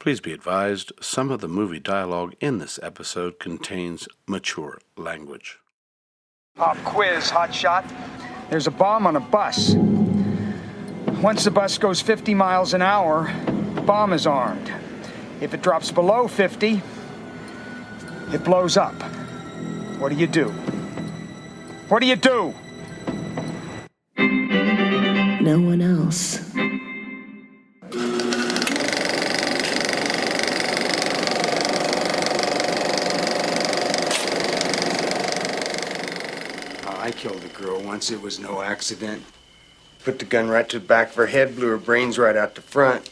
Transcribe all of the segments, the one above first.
Please be advised, some of the movie dialogue in this episode contains mature language. Pop quiz, hotshot. There's a bomb on a bus. Once the bus goes 50 miles an hour, the bomb is armed. If it drops below 50, it blows up. What do you do? What do you do? No one else. I killed a girl once. It was no accident. Put the gun right to the back of her head, blew her brains right out the front.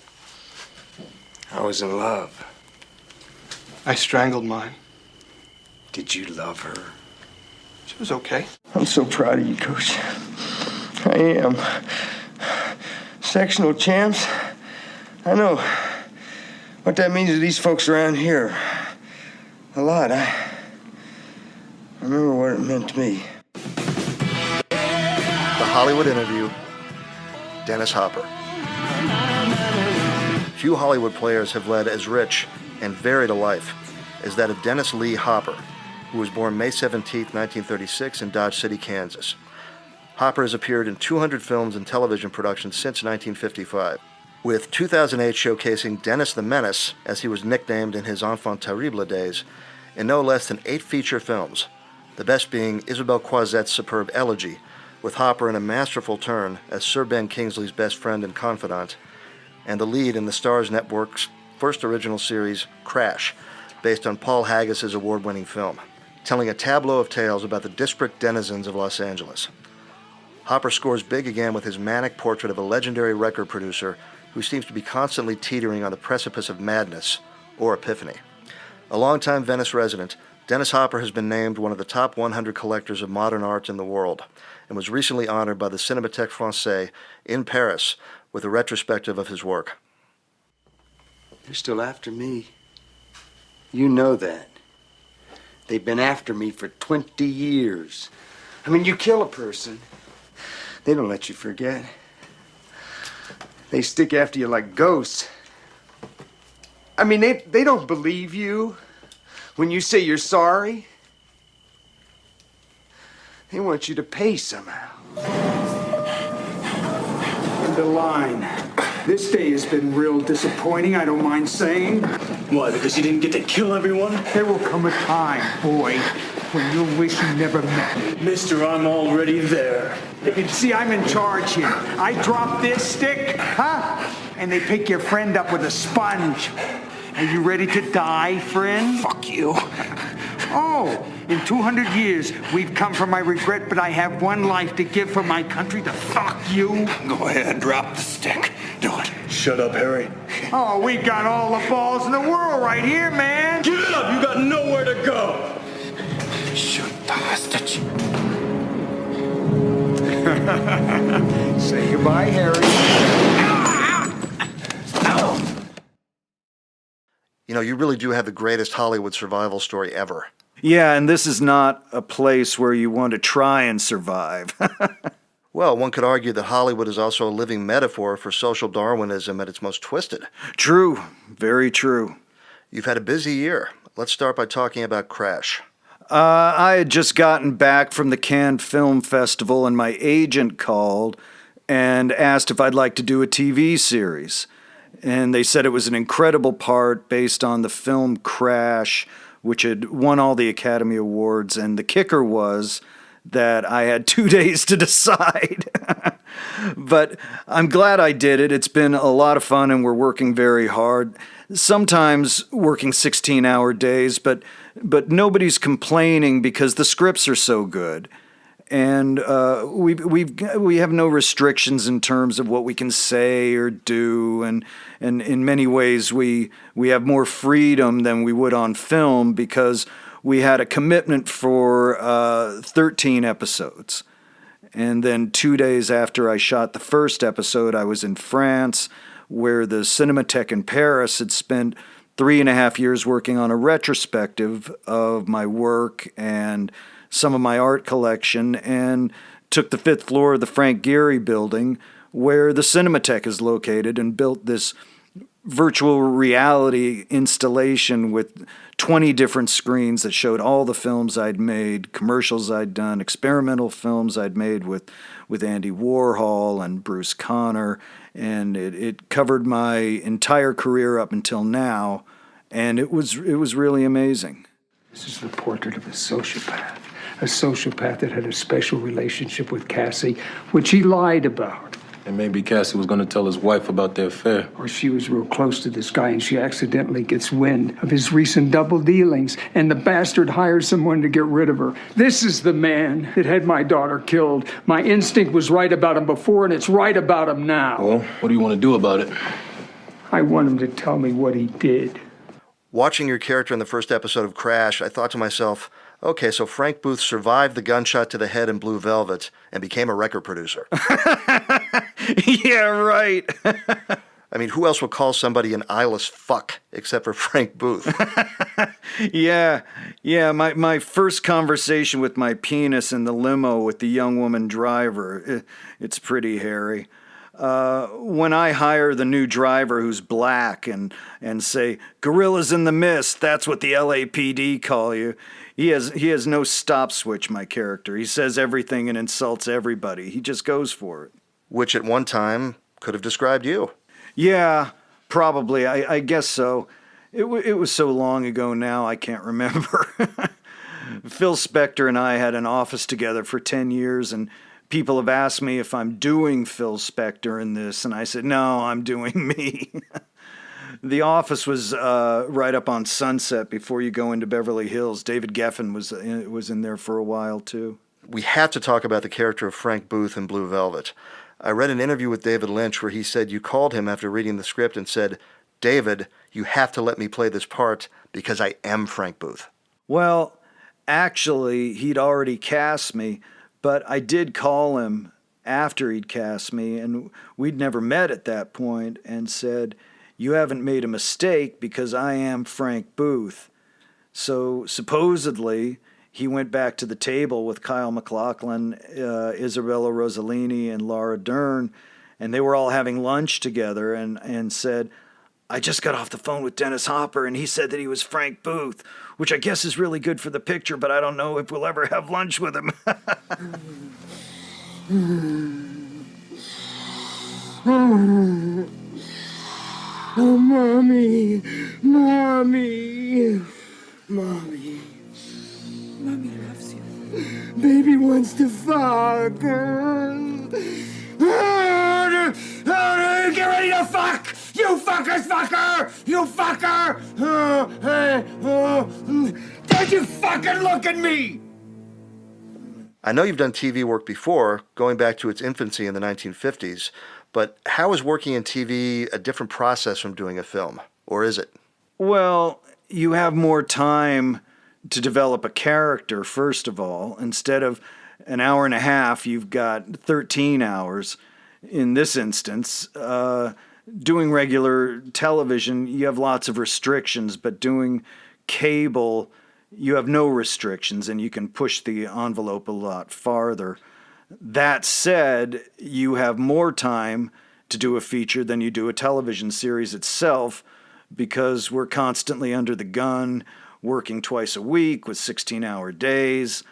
I was in love. I strangled mine. Did you love her? She was okay. I'm so proud of you, Coach. I am. Sectional champs. I know what that means to these folks around here. A lot. I remember what it meant to me. The Hollywood Interview, Dennis Hopper. Few Hollywood players have led as rich and varied a life as that of Dennis Lee Hopper, who was born May 17, 1936 in Dodge City, Kansas. Hopper has appeared in 200 films and television productions since 1955, with 2008 showcasing Dennis the Menace, as he was nicknamed in his enfant terrible days, in no less than 8 feature films, the best being Isabel Croisette's superb Elegy, with Hopper in a masterful turn as Sir Ben Kingsley's best friend and confidant, and the lead in the Starz Network's first original series, Crash, based on Paul Haggis's award-winning film, telling a tableau of tales about the disparate denizens of Los Angeles. Hopper scores big again with his manic portrait of a legendary record producer who seems to be constantly teetering on the precipice of madness or epiphany. A longtime Venice resident, Dennis Hopper has been named one of the top 100 collectors of modern art in the world, and was recently honored by the Cinémathèque Française in Paris with a retrospective of his work. They're still after me. You know that. They've been after me for 20 years. I mean, you kill a person, they don't let you forget. They stick after you like ghosts. I mean, they don't believe you when you say you're sorry. They want you to pay somehow. Underline. This day has been real disappointing, I don't mind saying. Why, because you didn't get to kill everyone? There will come a time, boy, when you'll wish you never met me. Mister, I'm already there. You see, I'm in charge here. I drop this stick, and they pick your friend up with a sponge. Are you ready to die, friend? Fuck you. Oh, in 200 years, we've come for my regret, but I have one life to give for my country to fuck you. Go ahead, drop the stick. Do it. Shut up, Harry. Oh, we got all the balls in the world right here, man. Give it up, you got nowhere to go. Shoot the hostage. Say goodbye, Harry. You know, you really do have the greatest Hollywood survival story ever. Yeah, and this is not a place where you want to try and survive. Well, one could argue that Hollywood is also a living metaphor for social Darwinism at its most twisted. True. Very true. You've had a busy year. Let's start by talking about Crash. I had just gotten back from the Cannes Film Festival, and my agent called and asked if I'd like to do a TV series. And they said it was an incredible part based on the film Crash, which had won all the Academy Awards. And the kicker was that I had 2 days to decide. But I'm glad I did it. It's been a lot of fun, and we're working very hard. Sometimes working 16-hour days, but nobody's complaining because the scripts are so good. And we have no restrictions in terms of what we can say or do, and in many ways we have more freedom than we would on film because we had a commitment for 13 episodes. And then 2 days after I shot the first episode, I was in France, where the Cinémathèque in Paris had spent 3.5 years working on a retrospective of my work and some of my art collection, and took the 5th floor of the Frank Gehry building where the Cinémathèque is located and built this virtual reality installation with 20 different screens that showed all the films I'd made, commercials I'd done, experimental films I'd made with Andy Warhol and Bruce Conner, and it covered my entire career up until now, and it was really amazing. This is the portrait of a sociopath that had a special relationship with Cassie, which he lied about. And maybe Cassie was going to tell his wife about their affair. Or she was real close to this guy and she accidentally gets wind of his recent double dealings, and the bastard hires someone to get rid of her. This is the man that had my daughter killed. My instinct was right about him before, and it's right about him now. Well, what do you want to do about it? I want him to tell me what he did. Watching your character in the first episode of Crash, I thought to myself, okay, so Frank Booth survived the gunshot to the head in Blue Velvet and became a record producer. Yeah, right. I mean, who else would call somebody an eyeless fuck except for Frank Booth? Yeah. My first conversation with my penis in the limo with the young woman driver, it's pretty hairy. When I hire the new driver who's black and say, "Gorillas in the mist," that's what the LAPD call you. He has no stop switch, my character. He says everything and insults everybody. He just goes for it. Which at one time could have described you. Yeah, probably. I guess so. It was so long ago now, I can't remember. Phil Spector and I had an office together for 10 years, and people have asked me if I'm doing Phil Spector in this, and I said, no, I'm doing me. The office was right up on Sunset before you go into Beverly Hills. David Geffen was in there for a while, too. We have to talk about the character of Frank Booth in Blue Velvet. I read an interview with David Lynch where he said you called him after reading the script and said, "David, you have to let me play this part because I am Frank Booth." Well, actually, he'd already cast me, but I did call him after he'd cast me, and we'd never met at that point, and said, "You haven't made a mistake because I am Frank Booth." So supposedly, he went back to the table with Kyle MacLachlan, Isabella Rossellini, and Laura Dern, and they were all having lunch together, and said, "I just got off the phone with Dennis Hopper, and he said that he was Frank Booth, which I guess is really good for the picture, but I don't know if we'll ever have lunch with him." Oh, Mommy. Mommy. Mommy. Mommy loves you. Baby wants to fuck. Get ready to fuck! You fuckers, fucker! You fucker! Don't you fucking look at me! I know you've done TV work before, going back to its infancy in the 1950s, but how is working in TV a different process from doing a film? Or is it? Well, you have more time to develop a character, first of all. Instead of an hour and a half, you've got 13 hours. In this instance, doing regular television, you have lots of restrictions, but doing cable, you have no restrictions, and you can push the envelope a lot farther. That said, you have more time to do a feature than you do a television series itself, because we're constantly under the gun, working twice a week with 16-hour days.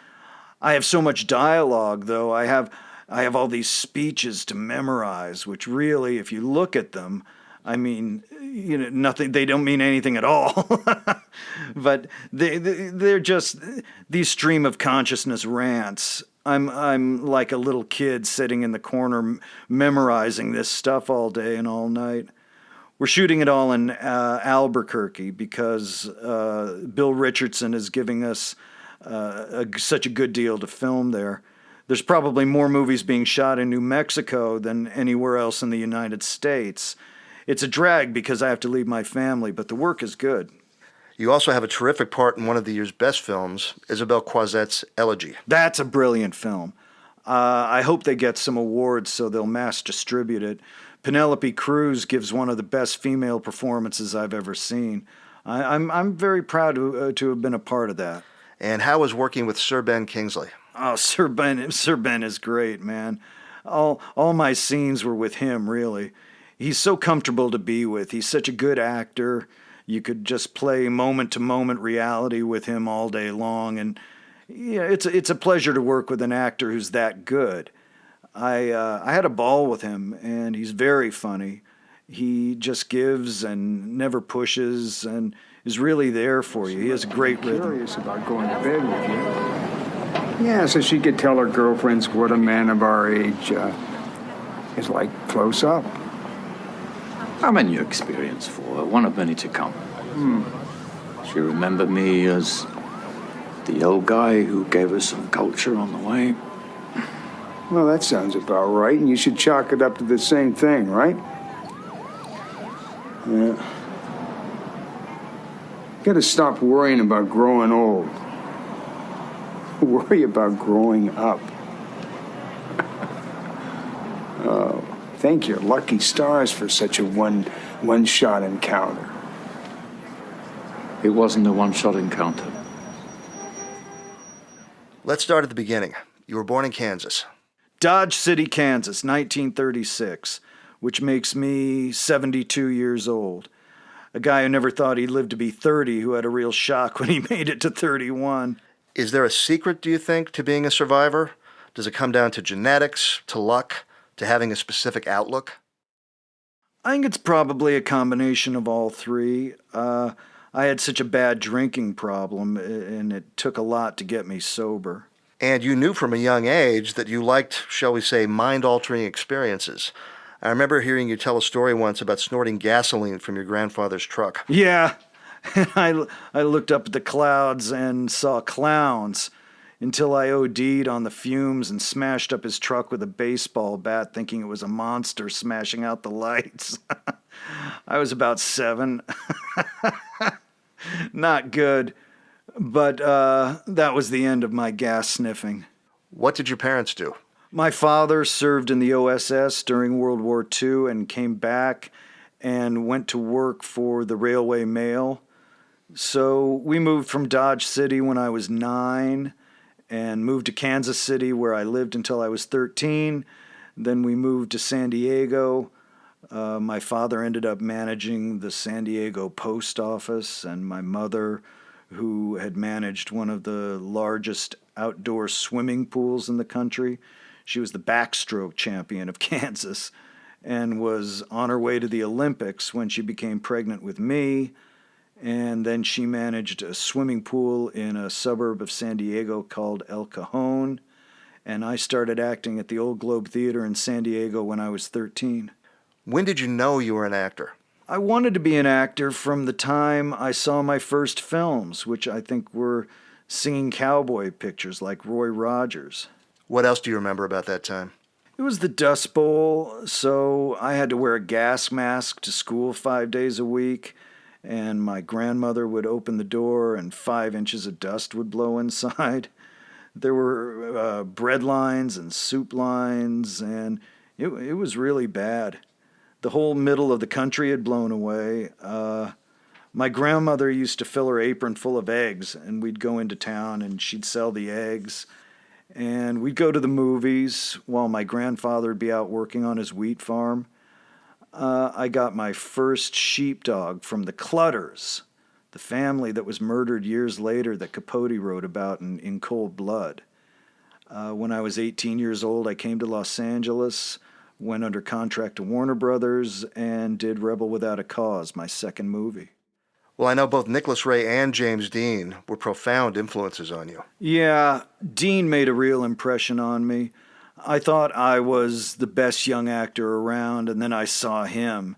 I have so much dialogue, though. I have all these speeches to memorize, which really, if you look at them, I mean, nothing. They don't mean anything at all. But they're just these stream of consciousness rants. I'm like a little kid sitting in the corner memorizing this stuff all day and all night. We're shooting it all in Albuquerque because Bill Richardson is giving us such a good deal to film there. There's probably more movies being shot in New Mexico than anywhere else in the United States. It's a drag because I have to leave my family, but the work is good. You also have a terrific part in one of the year's best films, Isabel Croiset's Elegy. That's a brilliant film. I hope they get some awards so they'll mass distribute it. Penelope Cruz gives one of the best female performances I've ever seen. I'm very proud to have been a part of that. And how was working with Sir Ben Kingsley? Oh, Sir Ben is great, man. All my scenes were with him, really. he's so comfortable to be with. He's such a good actor. You could just play moment-to-moment reality with him all day long, and yeah, it's a pleasure to work with an actor who's that good. I had a ball with him, and he's very funny. He just gives and never pushes, and is really there for you. He has a great rhythm. Curious about going to bed with you. Yeah, so she could tell her girlfriends what a man of our age is like close up. I'm a new experience for her, one of many to come. She remembered me as the old guy who gave her some culture on the way. Well, that sounds about right, and you should chalk it up to the same thing, right? Yeah. You gotta stop worrying about growing old. Worry about growing up. Oh, thank your lucky stars for such a one-shot encounter. It wasn't a one-shot encounter. Let's start at the beginning. You were born in Kansas. Dodge City, Kansas, 1936, which makes me 72 years old. A guy who never thought he'd live to be 30, who had a real shock when he made it to 31. Is there a secret, do you think, to being a survivor? Does it come down to genetics, to luck, to having a specific outlook? I think it's probably a combination of all three. I had such a bad drinking problem, and it took a lot to get me sober. And you knew from a young age that you liked, shall we say, mind-altering experiences. I remember hearing you tell a story once about snorting gasoline from your grandfather's truck. Yeah, I looked up at the clouds and saw clowns until I OD'd on the fumes and smashed up his truck with a baseball bat, thinking it was a monster smashing out the lights. I was about 7. Not good. But that was the end of my gas sniffing. What did your parents do? My father served in the OSS during World War II and came back and went to work for the Railway Mail. So we moved from Dodge City when I was 9 and moved to Kansas City, where I lived until I was 13. Then we moved to San Diego. My father ended up managing the San Diego post office, and my mother, who had managed one of the largest outdoor swimming pools in the country. She was the backstroke champion of Kansas and was on her way to the Olympics when she became pregnant with me. And then she managed a swimming pool in a suburb of San Diego called El Cajon. And I started acting at the Old Globe Theater in San Diego when I was 13. When did you know you were an actor? I wanted to be an actor from the time I saw my first films, which I think were singing cowboy pictures like Roy Rogers. What else do you remember about that time? It was the Dust Bowl, so I had to wear a gas mask to school 5 days a week, and my grandmother would open the door and 5 inches of dust would blow inside. There were bread lines and soup lines, and it was really bad. The whole middle of the country had blown away. My grandmother used to fill her apron full of eggs, and we'd go into town and she'd sell the eggs. And we'd go to the movies while my grandfather would be out working on his wheat farm. I got my first sheepdog from the Clutters, the family that was murdered years later that Capote wrote about in Cold Blood. When I was 18 years old, I came to Los Angeles, went under contract to Warner Brothers, and did Rebel Without a Cause, my second movie. Well, I know both Nicholas Ray and James Dean were profound influences on you. Yeah, Dean made a real impression on me. I thought I was the best young actor around, and then I saw him.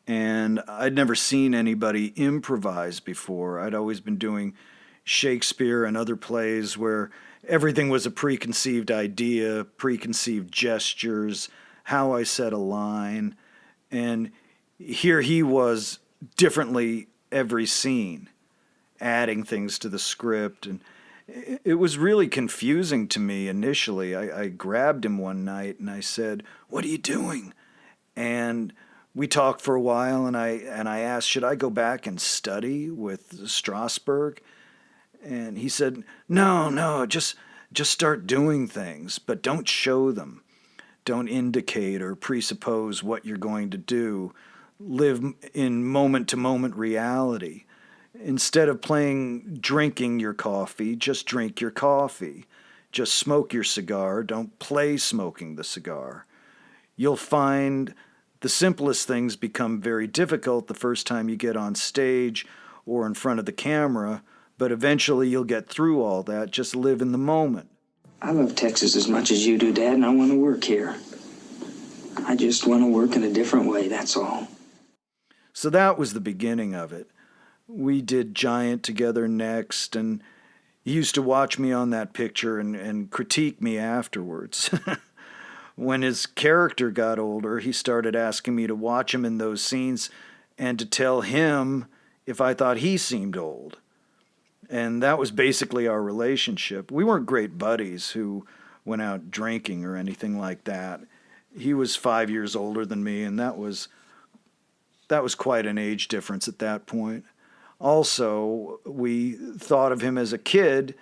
And I'd never seen anybody improvise before. I'd always been doing Shakespeare and other plays where everything was a preconceived idea, preconceived gestures, how I said a line. And here he was differently every scene, adding things to the script. And it was really confusing to me initially. I grabbed him one night and I said, "What are you doing?" And we talked for a while, and I asked, should I go back and study with Strasberg? And he said, no, just start doing things, but don't show them. Don't indicate or presuppose what you're going to do. Live in moment-to-moment reality. Instead of drinking your coffee, just drink your coffee. Just smoke your cigar. Don't play smoking the cigar. You'll find the simplest things become very difficult the first time you get on stage or in front of the camera, but eventually you'll get through all that. Just live in the moment. I love Texas as much as you do, Dad, and I want to work here. I just want to work in a different way, that's all. So that was the beginning of it. We did Giant together next, and he used to watch me on that picture and critique me afterwards. When his character got older, he started asking me to watch him in those scenes and to tell him if I thought he seemed old. And that was basically our relationship. We weren't great buddies who went out drinking or anything like that. He was 5 years older than me, and that was quite an age difference at that point. Also, we thought of him as a kid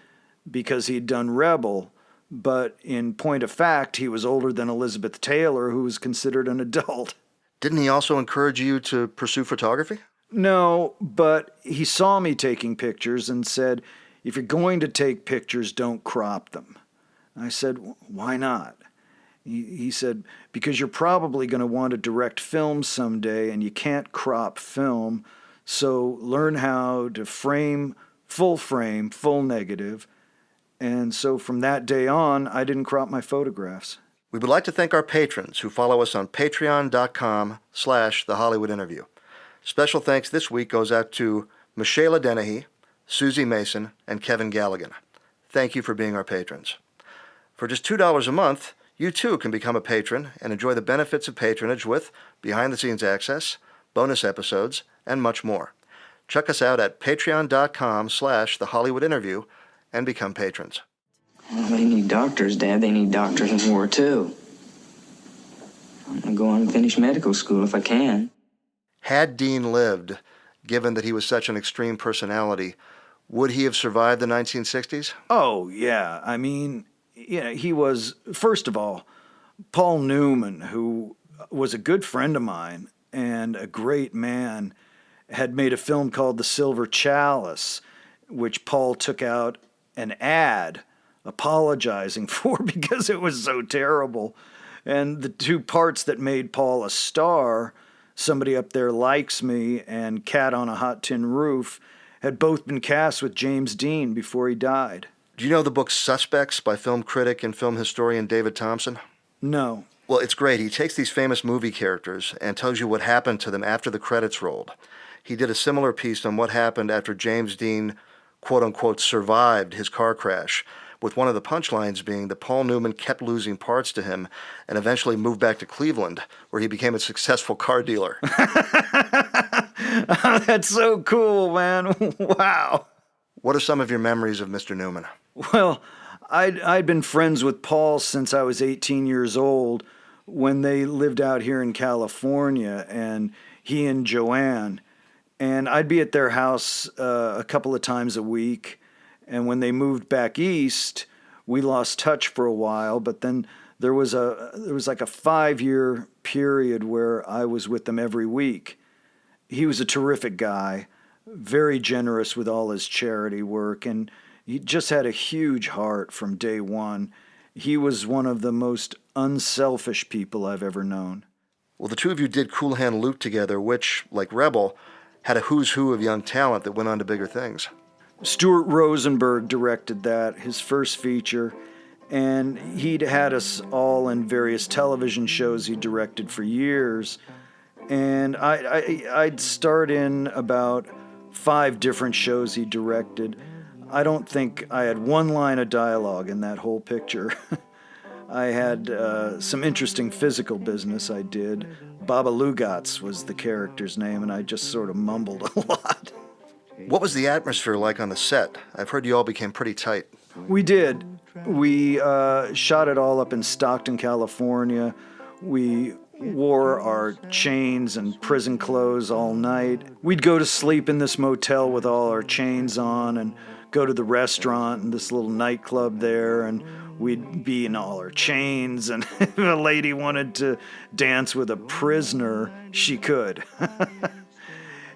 because he'd done Rebel, but in point of fact, he was older than Elizabeth Taylor, who was considered an adult. Didn't he also encourage you to pursue photography? No, but he saw me taking pictures and said, if you're going to take pictures, don't crop them. I said, why not? He said, because you're probably going to want to direct film someday and you can't crop film, so learn how to frame, full negative. And so from that day on, I didn't crop my photographs. We would like to thank our patrons who follow us on patreon.com/The Hollywood Interview. Special thanks this week goes out to Michelle Dennehy, Susie Mason, and Kevin Galligan. Thank you for being our patrons. For just $2 a month, you too can become a patron and enjoy the benefits of patronage with behind-the-scenes access, bonus episodes, and much more. Check us out at patreon.com/The Hollywood Interview and become patrons. Well, they need doctors, Dad. They need doctors in war, too. I'm going to go on and finish medical school if I can. Had Dean lived, given that he was such an extreme personality, would he have survived the 1960s? Oh, yeah. I mean, he was, first of all, Paul Newman, who was a good friend of mine and a great man, had made a film called The Silver Chalice, which Paul took out an ad apologizing for because it was so terrible. And the two parts that made Paul a star, Somebody Up There Likes Me and Cat on a Hot Tin Roof, had both been cast with James Dean before he died. Do you know the book Suspects by film critic and film historian David Thompson? No. Well, it's great. He takes these famous movie characters and tells you what happened to them after the credits rolled. He did a similar piece on what happened after James Dean, quote-unquote, survived his car crash, with one of the punchlines being that Paul Newman kept losing parts to him and eventually moved back to Cleveland, where he became a successful car dealer. That's so cool, man. Wow. What are some of your memories of Mr. Newman? Well, I'd been friends with Paul since I was 18 years old when they lived out here in California, and he and Joanne. And I'd be at their house a couple of times a week. And when they moved back east, we lost touch for a while. But then there was like a 5-year period where I was with them every week. He was a terrific guy, very generous with all his charity work, and he just had a huge heart from day one. He was one of the most unselfish people I've ever known. Well, the two of you did Cool Hand Luke together, which, like Rebel, had a who's who of young talent that went on to bigger things. Stuart Rosenberg directed that, his first feature, and he'd had us all in various television shows he directed for years. And I'd start in about 5 different shows he directed. I don't think I had one line of dialogue in that whole picture. I had some interesting physical business I did. Baba Lugats was the character's name, and I just sort of mumbled a lot. What was the atmosphere like on the set? I've heard you all became pretty tight. We did. We shot it all up in Stockton, California. We wore our chains and prison clothes all night. We'd go to sleep in this motel with all our chains on and go to the restaurant and this little nightclub there, and we'd be in all our chains, and if a lady wanted to dance with a prisoner, she could.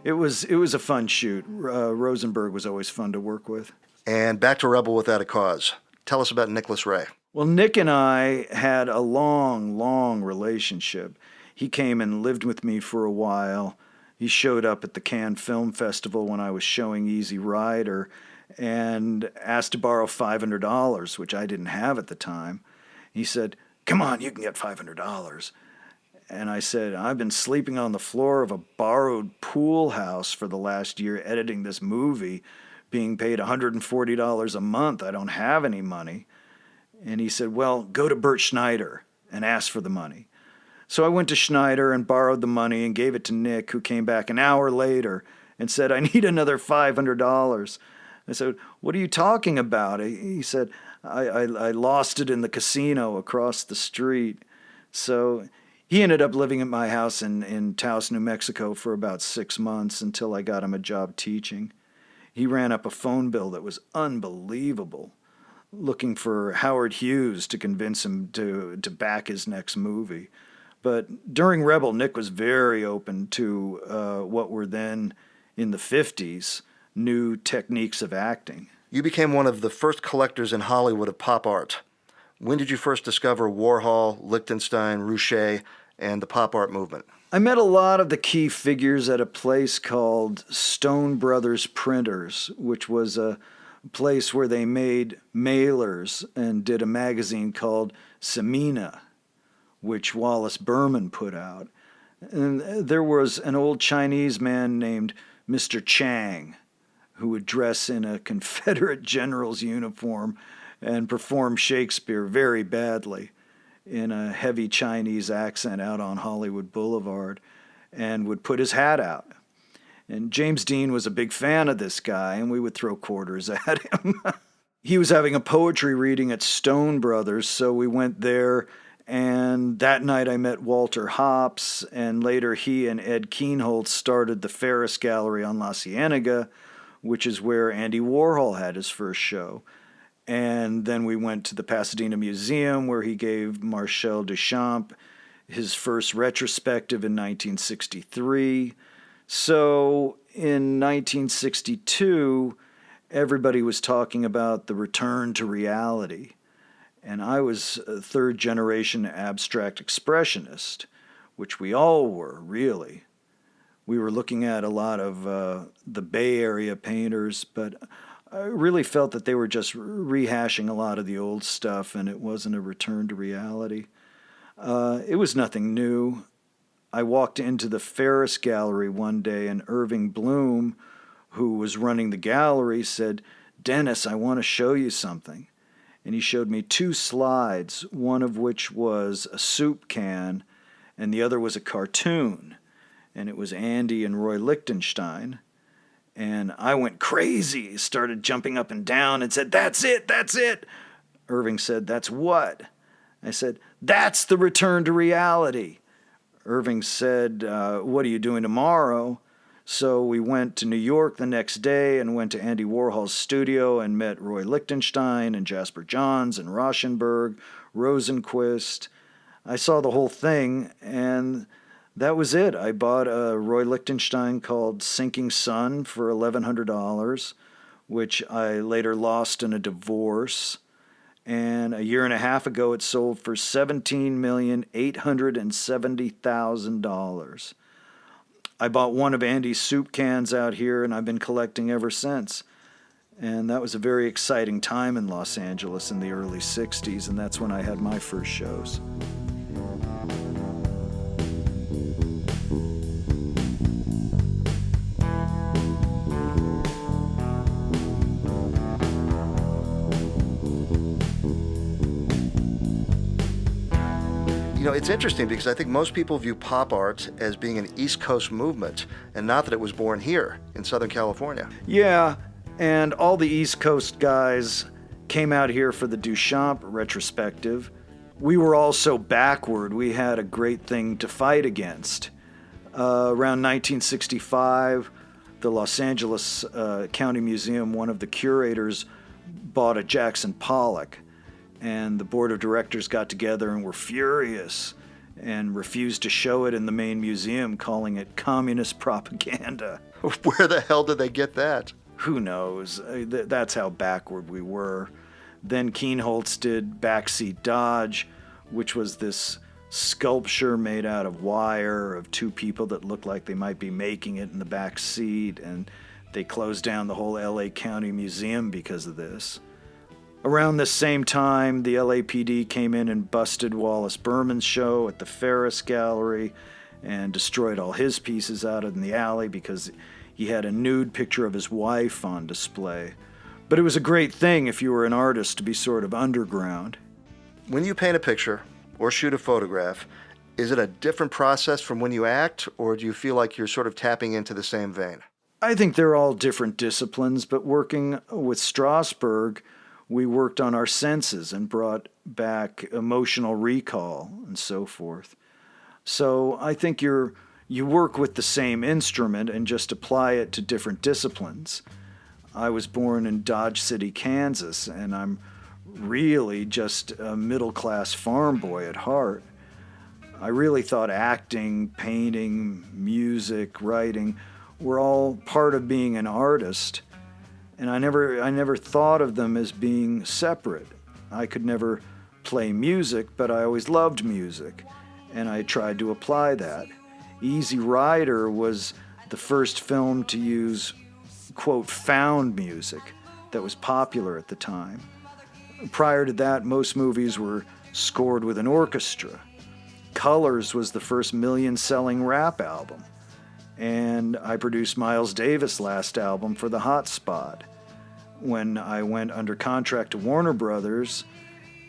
It was a fun shoot. Rosenberg was always fun to work with. And back to Rebel Without a Cause. Tell us about Nicholas Ray. Well, Nick and I had a long, long relationship. He came and lived with me for a while. He showed up at the Cannes Film Festival when I was showing Easy Rider and asked to borrow $500, which I didn't have at the time. He said, "Come on, you can get $500. And I said, "I've been sleeping on the floor of a borrowed pool house for the last year editing this movie, being paid $140 a month. I don't have any money." And he said, "Well, go to Bert Schneider and ask for the money." So I went to Schneider and borrowed the money and gave it to Nick, who came back an hour later and said, "I need another $500. I said, "What are you talking about?" He said, I lost it in the casino across the street. So he ended up living at my house in Taos, New Mexico for about 6 months until I got him a job teaching. He ran up a phone bill that was unbelievable, looking for Howard Hughes to convince him to back his next movie. But during Rebel, Nick was very open to what were then, in the 50s, new techniques of acting. You became one of the first collectors in Hollywood of pop art. When did you first discover Warhol, Lichtenstein, Rouchet, and the pop art movement? I met a lot of the key figures at a place called Stone Brothers Printers, which was a place where they made mailers and did a magazine called Semina, which Wallace Berman put out. And there was an old Chinese man named Mr. Chang, who would dress in a Confederate general's uniform and perform Shakespeare very badly in a heavy Chinese accent out on Hollywood Boulevard, and would put his hat out. And James Dean was a big fan of this guy, and we would throw quarters at him. He was having a poetry reading at Stone Brothers, so we went there, and that night I met Walter Hopps, and later he and Ed Keenholz started the Ferris Gallery on La Cienega, which is where Andy Warhol had his first show. And then we went to the Pasadena Museum, where he gave Marcel Duchamp his first retrospective in 1963. So in 1962, everybody was talking about the return to reality. And I was a third-generation abstract expressionist, which we all were, really. We were looking at a lot of the Bay Area painters, but I really felt that they were just rehashing a lot of the old stuff, and it wasn't a return to reality. It was nothing new. I walked into the Ferris Gallery one day, and Irving Bloom, who was running the gallery, said, "Dennis, I want to show you something." And he showed me 2 slides, one of which was a soup can, and the other was a cartoon. And it was Andy and Roy Lichtenstein. And I went crazy, started jumping up and down and said, "That's it, that's it." Irving said, "That's what?" I said, "That's the return to reality." Irving said, "What are you doing tomorrow?" So we went to New York the next day and went to Andy Warhol's studio and met Roy Lichtenstein and Jasper Johns and Rauschenberg, Rosenquist. I saw the whole thing, and that was it. I bought a Roy Lichtenstein called Sinking Sun for $1,100, which I later lost in a divorce. And a year and a half ago, it sold for $17,870,000. I bought one of Andy's soup cans out here, and I've been collecting ever since. And that was a very exciting time in Los Angeles in the early 60s, and that's when I had my first shows. You know, it's interesting because I think most people view pop art as being an East Coast movement, and not that it was born here in Southern California. Yeah, and all the East Coast guys came out here for the Duchamp retrospective. We were all so backward, we had a great thing to fight against. Around 1965, the Los Angeles County Museum, one of the curators, bought a Jackson Pollock. And the board of directors got together and were furious and refused to show it in the main museum, calling it communist propaganda. Where the hell did they get that? Who knows? That's how backward we were. Then Kienholz did Backseat Dodge, which was this sculpture made out of wire of two people that looked like they might be making it in the back seat, and they closed down the whole LA County Museum because of this. Around this same time, the LAPD came in and busted Wallace Berman's show at the Ferris Gallery and destroyed all his pieces out in the alley because he had a nude picture of his wife on display. But it was a great thing if you were an artist to be sort of underground. When you paint a picture or shoot a photograph, is it a different process from when you act, or do you feel like you're sort of tapping into the same vein? I think they're all different disciplines, but working with Strasberg, we worked on our senses and brought back emotional recall and so forth. So I think you work with the same instrument and just apply it to different disciplines. I was born in Dodge City, Kansas, and I'm really just a middle-class farm boy at heart. I really thought acting, painting, music, writing were all part of being an artist. And I never thought of them as being separate. I could never play music, but I always loved music, and I tried to apply that. Easy Rider was the first film to use, quote, found music that was popular at the time. Prior to that, most movies were scored with an orchestra. Colors was the first million-selling rap album. And I produced Miles Davis' last album for the Hot Spot. When I went under contract to Warner Brothers,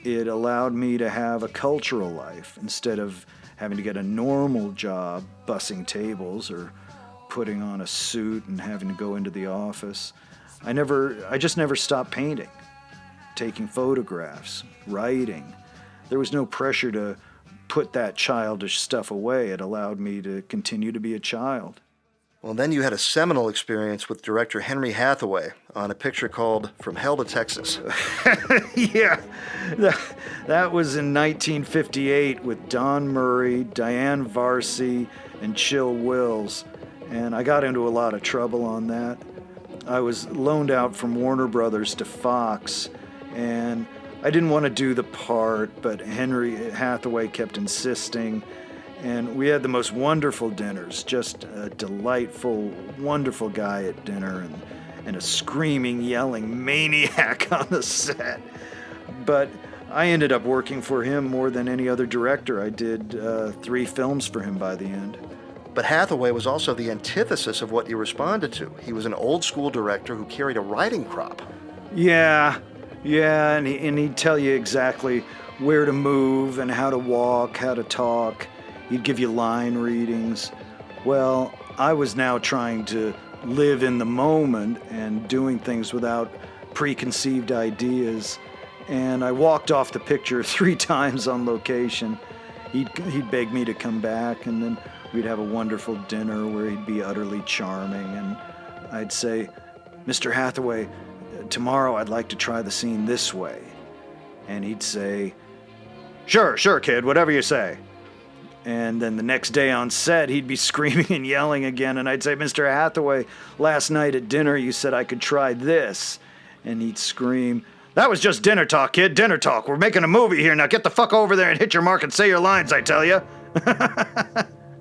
it allowed me to have a cultural life instead of having to get a normal job bussing tables or putting on a suit and having to go into the office. I just never stopped painting, taking photographs, writing. There was no pressure to put that childish stuff away. It allowed me to continue to be a child. Well, then you had a seminal experience with director Henry Hathaway on a picture called From Hell to Texas. Yeah, that was in 1958 with Don Murray, Diane Varsi, and Chill Wills, and I got into a lot of trouble on that. I was loaned out from Warner Brothers to Fox, and I didn't want to do the part, but Henry Hathaway kept insisting, and we had the most wonderful dinners, just a delightful, wonderful guy at dinner, and a screaming, yelling maniac on the set. But I ended up working for him more than any other director. I did 3 films for him by the end. But Hathaway was also the antithesis of what you responded to. He was an old-school director who carried a writing crop. Yeah, and he'd tell you exactly where to move and how to walk, how to talk. He'd give you line readings. Well, I was now trying to live in the moment and doing things without preconceived ideas. And I walked off the picture 3 times on location. He'd beg me to come back, and then we'd have a wonderful dinner where he'd be utterly charming. And I'd say, Mr. Hathaway, tomorrow I'd like to try the scene this way. And he'd say, Sure, kid, whatever you say. And then the next day on set, he'd be screaming and yelling again, and I'd say, Mr. Hathaway, last night at dinner you said I could try this. And he'd scream, That was just dinner talk, kid, dinner talk. We're making a movie here. Now get the fuck over there and hit your mark and say your lines, I tell you.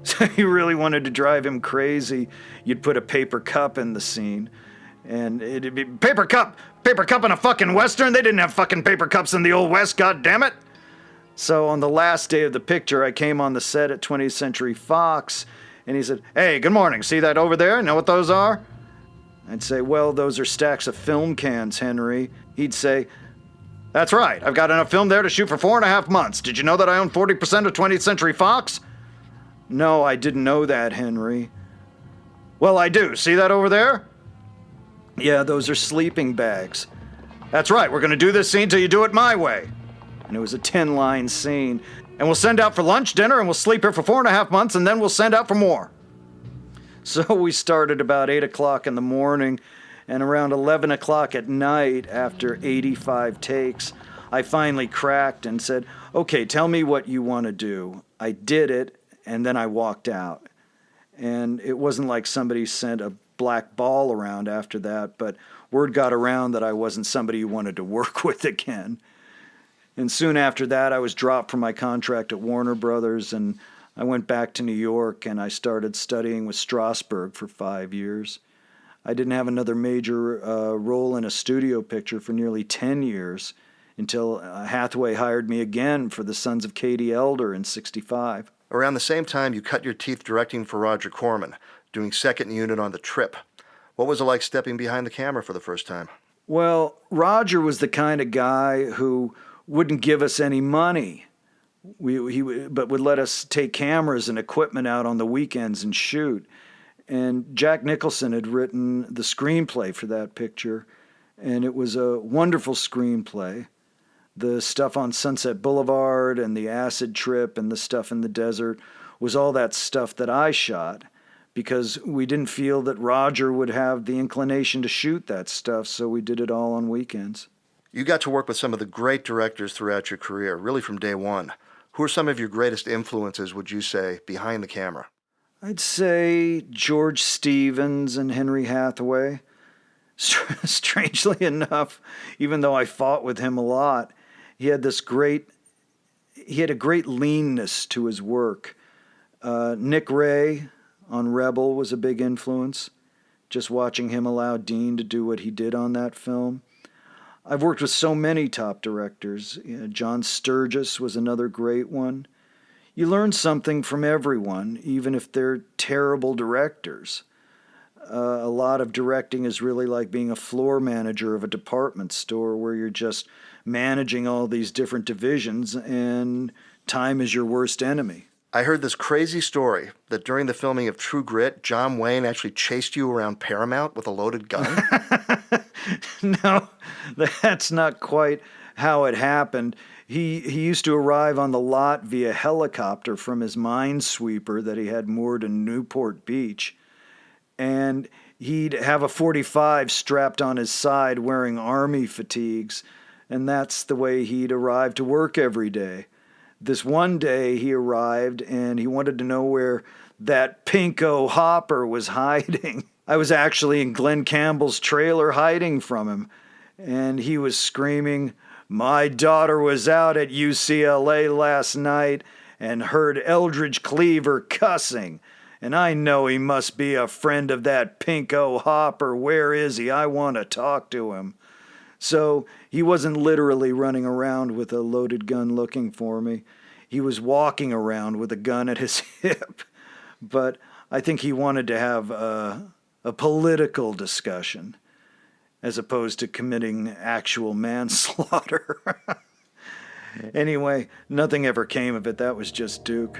So you really wanted to drive him crazy. You'd put a paper cup in the scene, and it'd be, paper cup in a fucking Western? They didn't have fucking paper cups in the old West, goddammit. So on the last day of the picture, I came on the set at 20th Century Fox, and he said, Hey, good morning. See that over there? Know what those are? I'd say, Well, those are stacks of film cans, Henry. He'd say, That's right. I've got enough film there to shoot for 4.5 months. Did you know that I own 40% of 20th Century Fox? No, I didn't know that, Henry. Well, I do. See that over there? Yeah, those are sleeping bags. That's right. We're going to do this scene till you do it my way. And it was a 10-line scene. And we'll send out for lunch, dinner, and we'll sleep here for 4.5 months, and then we'll send out for more. So we started about 8 o'clock in the morning, and around 11 o'clock at night, after 85 takes, I finally cracked and said, okay, tell me what you want to do. I did it, and then I walked out. And it wasn't like somebody sent a black ball around after that, but word got around that I wasn't somebody who wanted to work with again. And soon after that, I was dropped from my contract at Warner Brothers, and I went back to New York, and I started studying with Strasberg for 5 years. I didn't have another major role in a studio picture for nearly 10 years until Hathaway hired me again for The Sons of Katie Elder in '65. Around the same time, you cut your teeth directing for Roger Corman, doing second unit on The Trip. What was it like stepping behind the camera for the first time? Well, Roger was the kind of guy who wouldn't give us any money, but would let us take cameras and equipment out on the weekends and shoot. And Jack Nicholson had written the screenplay for that picture, and it was a wonderful screenplay. The stuff on Sunset Boulevard and the acid trip and the stuff in the desert was all that stuff that I shot, because we didn't feel that Roger would have the inclination to shoot that stuff, so we did it all on weekends. You got to work with some of the great directors throughout your career, really from day one. Who are some of your greatest influences, would you say, behind the camera? I'd say George Stevens and Henry Hathaway. Strangely enough, even though I fought with him a lot, he had a great leanness to his work. Nick Ray on Rebel was a big influence, just watching him allow Dean to do what he did on that film. I've worked with so many top directors. John Sturges was another great one. You learn something from everyone, even if they're terrible directors. A lot of directing is really like being a floor manager of a department store where you're just managing all these different divisions and time is your worst enemy. I heard this crazy story that during the filming of True Grit, John Wayne actually chased you around Paramount with a loaded gun? No, that's not quite how it happened. He used to arrive on the lot via helicopter from his minesweeper that he had moored in Newport Beach. And he'd have a .45 strapped on his side wearing army fatigues. And that's the way he'd arrive to work every day. This one day he arrived and he wanted to know where that pinko hopper was hiding. I was actually in Glenn Campbell's trailer hiding from him. And he was screaming, "My daughter was out at UCLA last night and heard Eldridge Cleaver cussing. And I know he must be a friend of that pinko hopper. Where is he? I want to talk to him." So he wasn't literally running around with a loaded gun looking for me. He was walking around with a gun at his hip. But I think he wanted to have a political discussion as opposed to committing actual manslaughter. Anyway, nothing ever came of it. That was just Duke.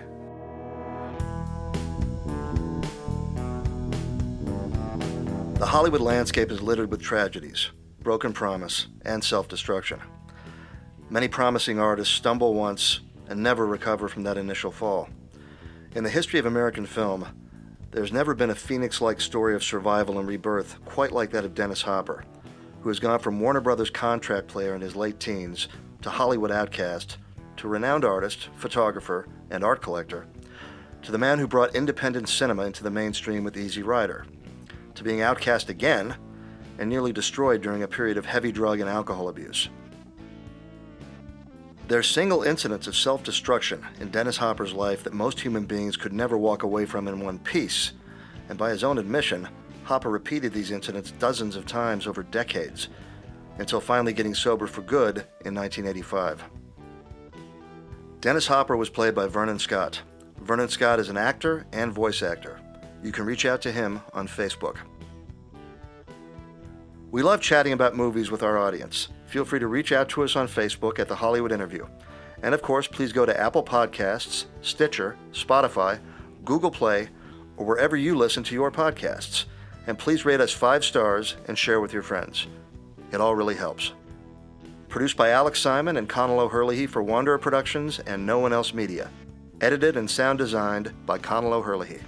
The Hollywood landscape is littered with tragedies, broken promise, and self-destruction. Many promising artists stumble once and never recover from that initial fall. In the history of American film, there's never been a phoenix-like story of survival and rebirth quite like that of Dennis Hopper, who has gone from Warner Brothers contract player in his late teens to Hollywood outcast to renowned artist, photographer, and art collector, to the man who brought independent cinema into the mainstream with Easy Rider, to being outcast again and nearly destroyed during a period of heavy drug and alcohol abuse. There are single incidents of self-destruction in Dennis Hopper's life that most human beings could never walk away from in one piece, and by his own admission, Hopper repeated these incidents dozens of times over decades, until finally getting sober for good in 1985. Dennis Hopper was played by Vernon Scott. Vernon Scott is an actor and voice actor. You can reach out to him on Facebook. We love chatting about movies with our audience. Feel free to reach out to us on Facebook at The Hollywood Interview. And of course, please go to Apple Podcasts, Stitcher, Spotify, Google Play, or wherever you listen to your podcasts. And please rate us 5 stars and share with your friends. It all really helps. Produced by Alex Simon and Connell O'Hurley for Wanderer Productions and No One Else Media. Edited and sound designed by Connell O'Hurley.